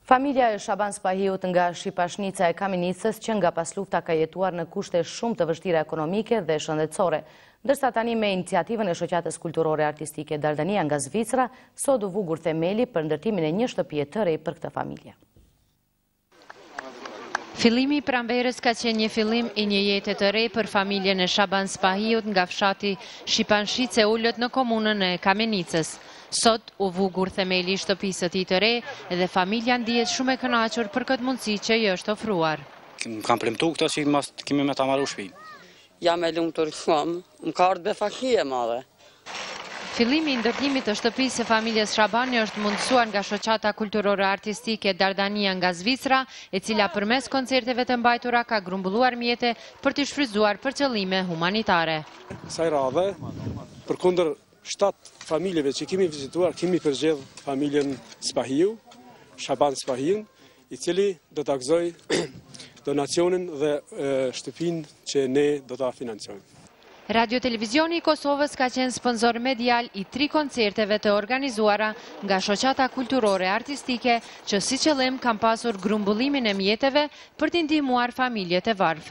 Familja e Shaban Spahiut nga Shqipashnica e Kamenicës, që nga pas lufta ka jetuar në kushte shumë të vështira ekonomike dhe shëndetësore, ndërsa tani me iniciativën e shoqatës kulturore artistike Dardania nga Zvicra, sot u vugur themeli për ndërtimin e një shtëpie të re për këtë familje. Fillimi i pranverës ka qenë një fillim i një jete të re për familjen e Shaban Spahiut nga fshati Shqipanshicë e Ullët në komunën e Kamenicës. Sot u vugur themeli i shtëpisë së tij të re dhe familja ndihet shumë e kënaqur për këtë mundësi që i është ofruar. Më kam premtuar këtë që mos kemi me ta marrë shtëpinë. Jam e lumtur shumë, më ka ardhur befaki e madhe. Fillimi i ndërtimit të shtëpisë së familjes Shabani është mundësuar nga shoqata kulturore artistike Dardania nga Zvicra, e cila përmes koncerteve të mbajtura ka grumbulluar mjete për të shfrytzuar për qëllime humanitare. Kësaj radhe, përkundër 7 familjeve që kemi vizituar, kemi përgjedh familjen Spahiu, Shaban Spahiun, i cili do të akzoj donacionin dhe shtëpinë që ne do të financojmë. Radio Televizioni i Kosovës ka qenë sponsor medial i 3 koncerteve të organizuara nga shoqata kulturore artistike që si qëllim kanë pasur grumbullimin e mjeteve për t'i ndihmuar familjet e varfër.